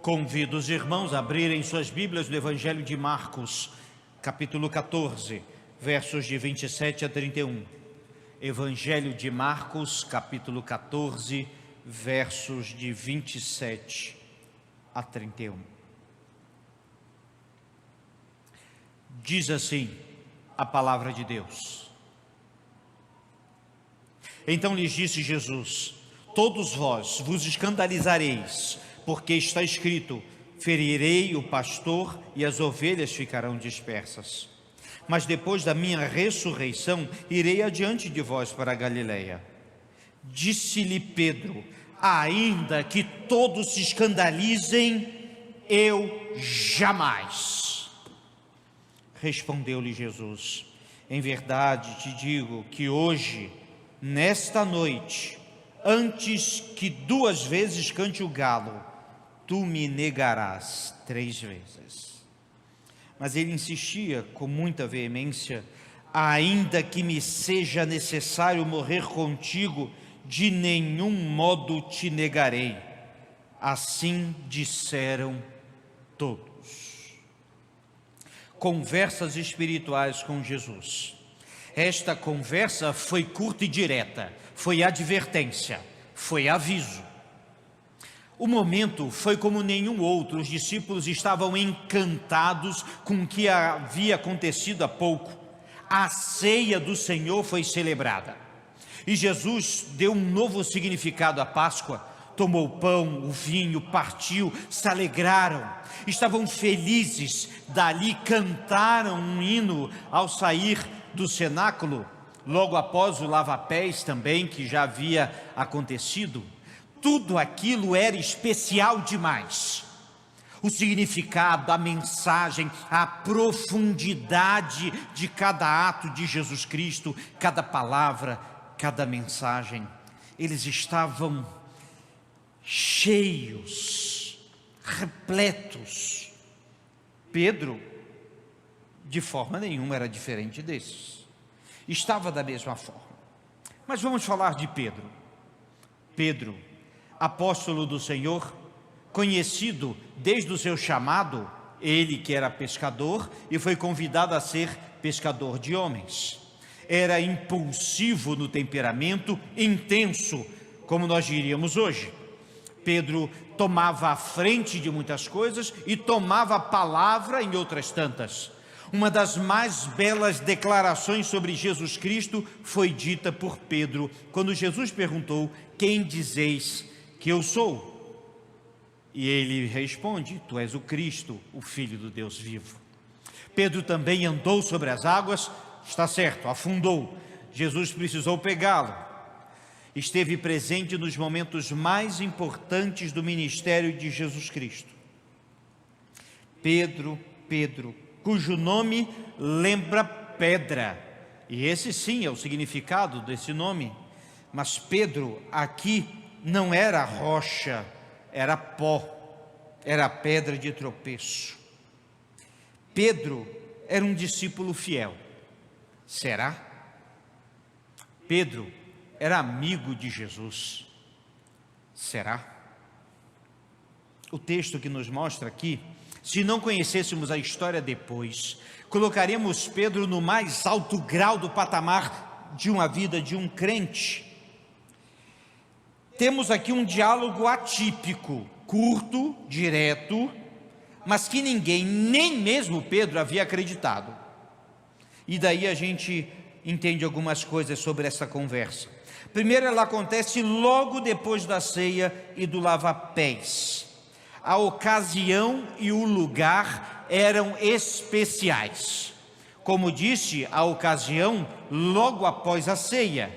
Convido os irmãos a abrirem suas Bíblias no Evangelho de Marcos, capítulo 14, versos de 27 a 31. Evangelho de Marcos, capítulo 14, versos de 27 a 31. Diz assim a palavra de Deus. Então lhes disse Jesus: todos vós vos escandalizareis, porque está escrito: ferirei o pastor e as ovelhas ficarão dispersas. Mas depois da minha ressurreição, irei adiante de vós para a Galileia. Disse-lhe Pedro: ainda que todos se escandalizem, eu jamais. Respondeu-lhe Jesus: em verdade te digo que hoje, nesta noite, antes que 2 vezes cante o galo, tu me negarás 3 vezes. Mas ele insistia com muita veemência: ainda que me seja necessário morrer contigo, de nenhum modo te negarei. Assim disseram todos. Conversas espirituais com Jesus. Esta conversa foi curta e direta, foi advertência, foi aviso. O momento foi como nenhum outro. Os discípulos estavam encantados com o que havia acontecido há pouco. A ceia do Senhor foi celebrada e Jesus deu um novo significado à Páscoa. Tomou o pão, o vinho, partiu, se alegraram, estavam felizes. Dali cantaram um hino ao sair do cenáculo, logo após o lava-pés também, que já havia acontecido. Tudo aquilo era especial demais. O significado, a mensagem, a profundidade de cada ato de Jesus Cristo, cada palavra, cada mensagem. Eles estavam cheios, repletos. Pedro, de forma nenhuma, era diferente desses. Estava da mesma forma. Mas vamos falar de Pedro. Pedro, apóstolo do Senhor, conhecido desde o seu chamado, ele que era pescador e foi convidado a ser pescador de homens. Era impulsivo no temperamento, intenso, como nós diríamos hoje. Pedro tomava a frente de muitas coisas e tomava a palavra em outras tantas. Uma das mais belas declarações sobre Jesus Cristo foi dita por Pedro, quando Jesus perguntou: quem dizeis que eu sou? E ele responde: tu és o Cristo, o Filho do Deus vivo. Pedro também andou sobre as águas, está certo, afundou. Jesus precisou pegá-lo. Esteve presente nos momentos mais importantes do ministério de Jesus Cristo. Pedro, cujo nome lembra pedra, e esse sim é o significado desse nome. Mas Pedro aqui não era rocha, era pó, era pedra de tropeço. Pedro era um discípulo fiel. Será? Pedro era amigo de Jesus. Será? O texto que nos mostra aqui, se não conhecêssemos a história depois, colocaríamos Pedro no mais alto grau do patamar de uma vida de um crente. Temos aqui um diálogo atípico, curto, direto, mas que ninguém, nem mesmo Pedro, havia acreditado. E daí a gente entende algumas coisas sobre essa conversa. Primeiro, ela acontece logo depois da ceia e do lava-pés. A ocasião e o lugar eram especiais. Como disse, a ocasião logo após a ceia.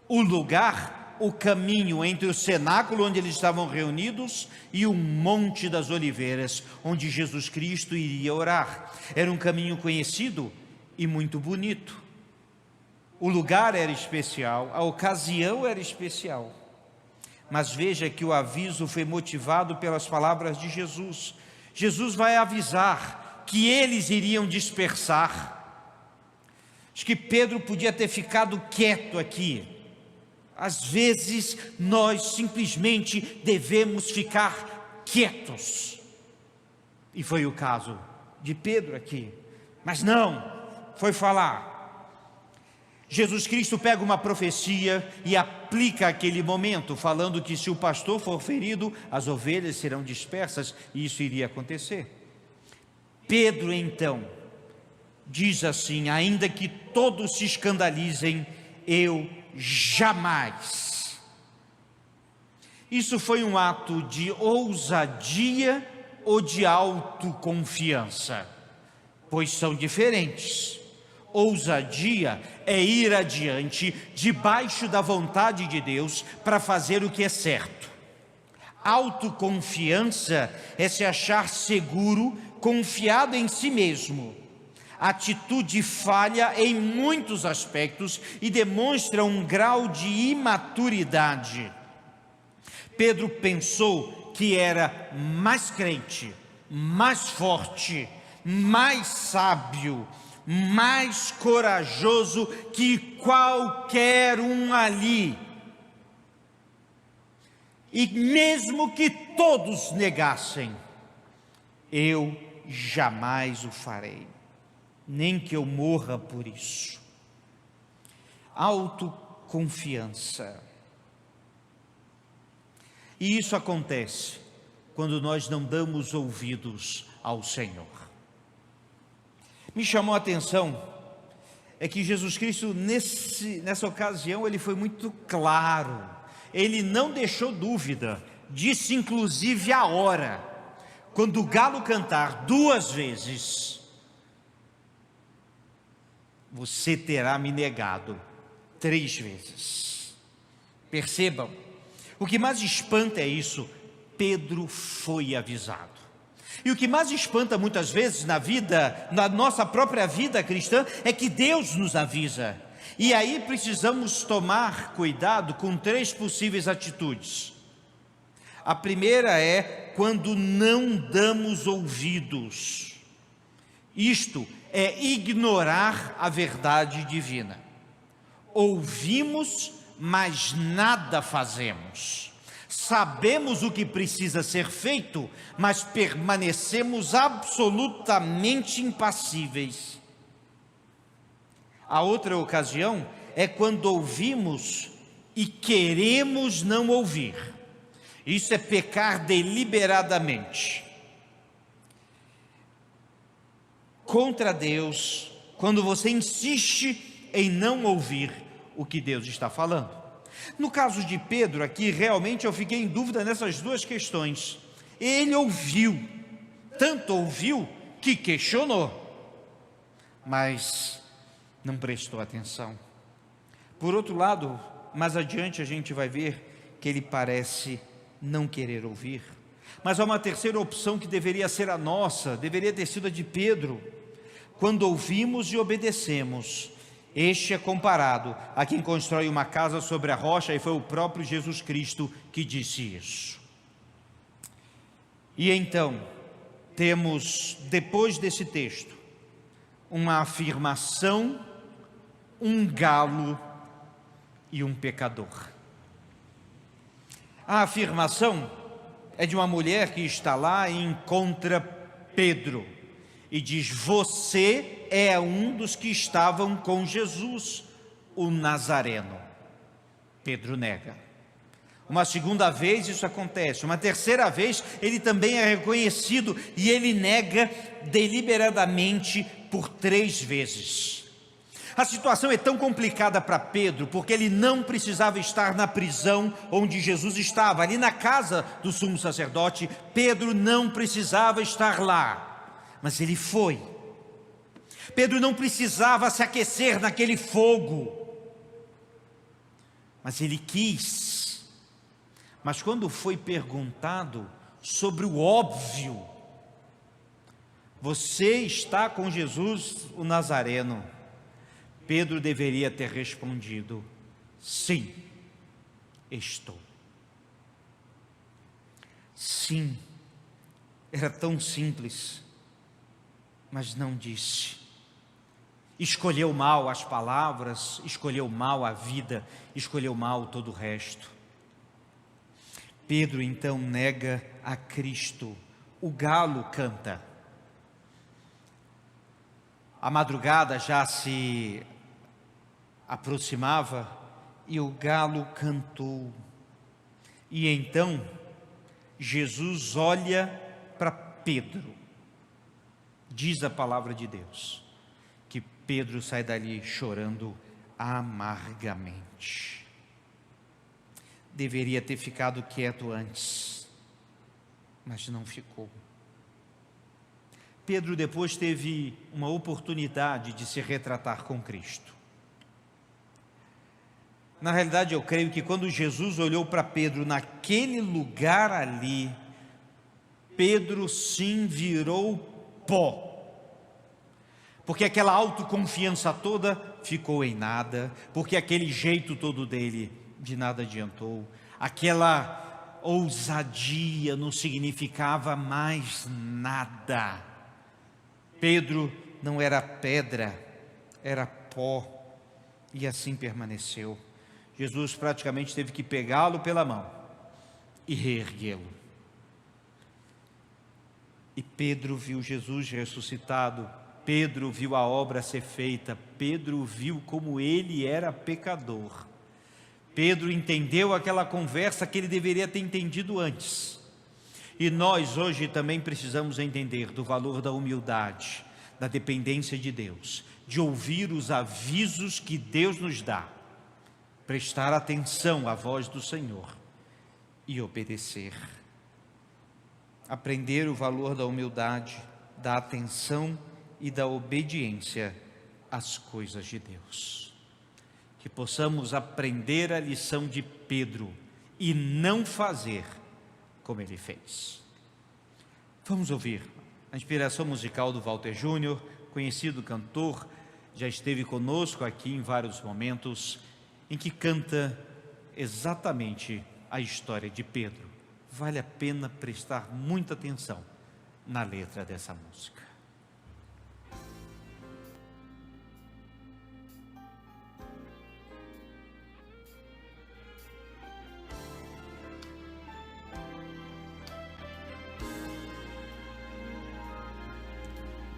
O lugar, o caminho entre o cenáculo onde eles estavam reunidos e o Monte das Oliveiras, onde Jesus Cristo iria orar. Era um caminho conhecido e muito bonito. O lugar era especial, a ocasião era especial. Mas veja que o aviso foi motivado pelas palavras de Jesus. Jesus vai avisar que eles iriam dispersar. Acho que Pedro podia ter ficado quieto aqui. Às vezes nós simplesmente devemos ficar quietos. E foi o caso de Pedro aqui. Mas não, foi falar. Jesus Cristo pega uma profecia e aplica aquele momento, falando que se o pastor for ferido, as ovelhas serão dispersas, e isso iria acontecer. Pedro então diz assim: ainda que todos se escandalizem, eu jamais. Isso foi um ato de ousadia ou de autoconfiança? Pois são diferentes. Ousadia é ir adiante, debaixo da vontade de Deus, para fazer o que é certo. Autoconfiança é se achar seguro, confiado em si mesmo. Atitude falha em muitos aspectos e demonstra um grau de imaturidade. Pedro pensou que era mais crente, mais forte, mais sábio, mais corajoso que qualquer um ali. E mesmo que todos negassem, eu jamais o farei, nem que eu morra por isso. Autoconfiança. E isso acontece quando nós não damos ouvidos ao Senhor. Me chamou a atenção é que Jesus Cristo nessa ocasião ele foi muito claro. Ele não deixou dúvida, disse inclusive a hora. Quando o galo cantar 2 vezes, você terá me negado 3 vezes. Percebam, o que mais espanta é isso: Pedro foi avisado. E o que mais espanta muitas vezes na nossa própria vida cristã, é que Deus nos avisa. E aí precisamos tomar cuidado com 3 possíveis atitudes. A primeira é quando não damos ouvidos. Isto é ignorar a verdade divina. Ouvimos, mas nada fazemos. Sabemos o que precisa ser feito, mas permanecemos absolutamente impassíveis. A outra ocasião é quando ouvimos e queremos não ouvir. Isso é pecar deliberadamente contra Deus, quando você insiste em não ouvir o que Deus está falando. No caso de Pedro aqui, realmente eu fiquei em dúvida nessas 2 questões. Ele ouviu, tanto ouviu que questionou, mas não prestou atenção. Por outro lado, mais adiante a gente vai ver que ele parece não querer ouvir. Mas há uma terceira opção que deveria ser a nossa, deveria ter sido a de Pedro. Quando ouvimos e obedecemos, este é comparado a quem constrói uma casa sobre a rocha, e foi o próprio Jesus Cristo que disse isso. E então, temos, depois desse texto, uma afirmação, um galo e um pecador. A afirmação é de uma mulher que está lá e encontra Pedro e diz: você é um dos que estavam com Jesus, o Nazareno. Pedro nega. Uma segunda vez isso acontece, uma terceira vez ele também é reconhecido e ele nega deliberadamente por 3 vezes. A situação é tão complicada para Pedro, porque ele não precisava estar na prisão onde Jesus estava, ali na casa do sumo sacerdote. Pedro não precisava estar lá, mas ele foi. Pedro não precisava se aquecer naquele fogo, mas ele quis. Mas quando foi perguntado sobre o óbvio, você está com Jesus o Nazareno, Pedro deveria ter respondido: sim, estou. Sim, era tão simples, mas não disse. Escolheu mal as palavras, escolheu mal a vida, escolheu mal todo o resto. Pedro então nega a Cristo. O galo canta. A madrugada já se aproximava e o galo cantou. E então Jesus olha para Pedro. Diz a palavra de Deus que Pedro sai dali chorando amargamente. Deveria ter ficado quieto antes, mas não ficou. Pedro depois teve uma oportunidade de se retratar com Cristo. Na realidade, eu creio que quando Jesus olhou para Pedro naquele lugar ali, Pedro sim virou pó. Porque aquela autoconfiança toda ficou em nada, porque aquele jeito todo dele de nada adiantou, aquela ousadia não significava mais nada. Pedro não era pedra, era pó, e assim permaneceu. Jesus praticamente teve que pegá-lo pela mão e reerguê-lo. E Pedro viu Jesus ressuscitado, Pedro viu a obra ser feita, Pedro viu como ele era pecador. Pedro entendeu aquela conversa que ele deveria ter entendido antes. E nós hoje também precisamos entender do valor da humildade, da dependência de Deus, de ouvir os avisos que Deus nos dá, prestar atenção à voz do Senhor e obedecer. Aprender o valor da humildade, da atenção e da obediência às coisas de Deus. Que possamos aprender a lição de Pedro e não fazer como ele fez. Vamos ouvir a inspiração musical do Walter Júnior, conhecido cantor, já esteve conosco aqui em vários momentos, em que canta exatamente a história de Pedro. Vale a pena prestar muita atenção na letra dessa música.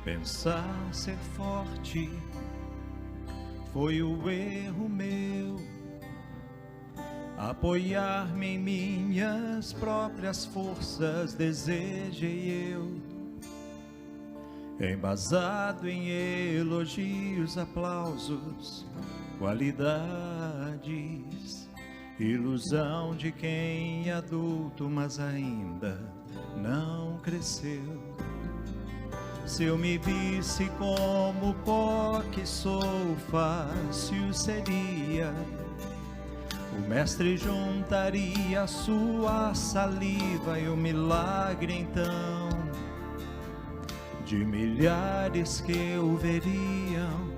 Pensar ser forte foi o erro meu, apoiar-me em minhas próprias forças desejei eu, embasado em elogios, aplausos, qualidades, ilusão de quem é adulto, mas ainda não cresceu. Se eu me visse como pó que sou, fácil seria. O mestre juntaria a sua saliva e o milagre então de milhares que o veriam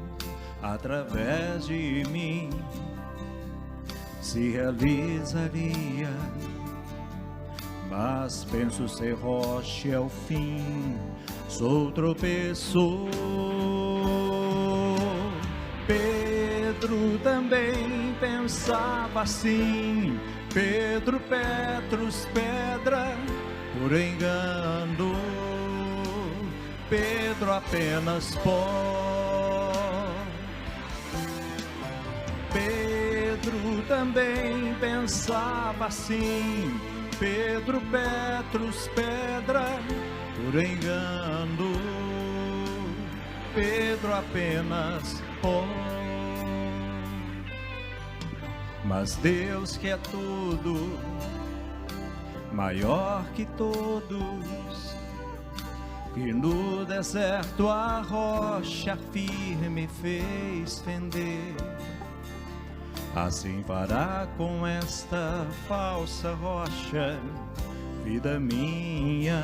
através de mim se realizaria. Mas penso ser rocha é o fim, sou tropeço. Pedro também pensava assim, Pedro, Petrus, pedra, por engano, Pedro apenas pó. Pedro também pensava assim, Pedro, Petrus, pedra, por engano, Pedro apenas pó. Mas Deus que é tudo, maior que todos, que no deserto a rocha firme fez fender, assim fará com esta falsa rocha, vida minha,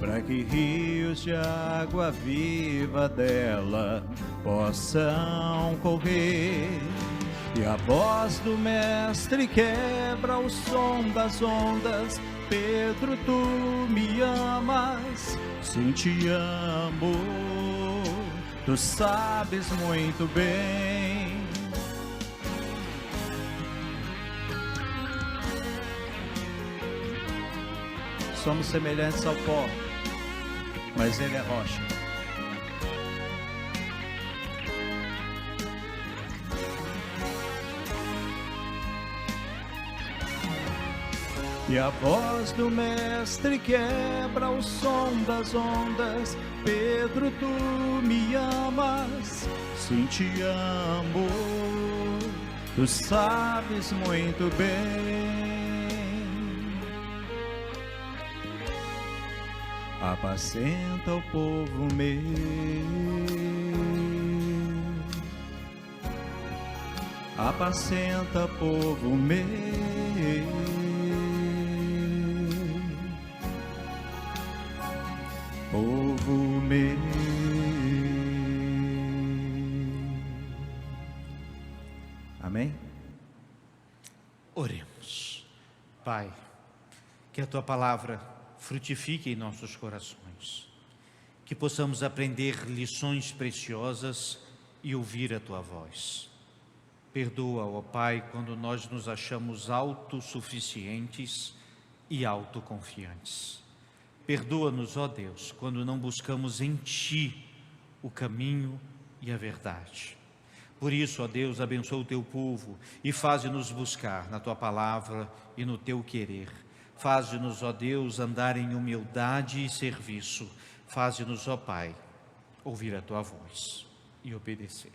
para que rios de água viva dela possam correr. E a voz do mestre quebra o som das ondas, Pedro, tu me amas, sim te amo, tu sabes muito bem. somos semelhantes ao pó, mas Ele é rocha. E a voz do mestre quebra o som das ondas. Pedro, tu me amas, sim, te amo, tu sabes muito bem. Apacenta o povo meu, apacenta, povo meu. Povo meu. Amém? Oremos. Pai, que a Tua palavra frutifique em nossos corações, que possamos aprender lições preciosas e ouvir a Tua voz. Perdoa, ó Pai, quando nós nos achamos autossuficientes e autoconfiantes. Perdoa-nos, ó Deus, quando não buscamos em Ti o caminho e a verdade. Por isso, ó Deus, abençoa o Teu povo e faze-nos buscar na Tua palavra e no Teu querer. Faze-nos, ó Deus, andar em humildade e serviço. Faze-nos, ó Pai, ouvir a Tua voz e obedecer.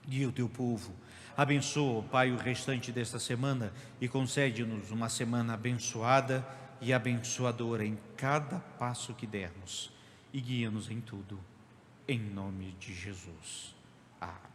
Guia o Teu povo. Abençoa, ó Pai, o restante desta semana e concede-nos uma semana abençoada e abençoadora em cada passo que dermos, e guia-nos em tudo, em nome de Jesus. Amém.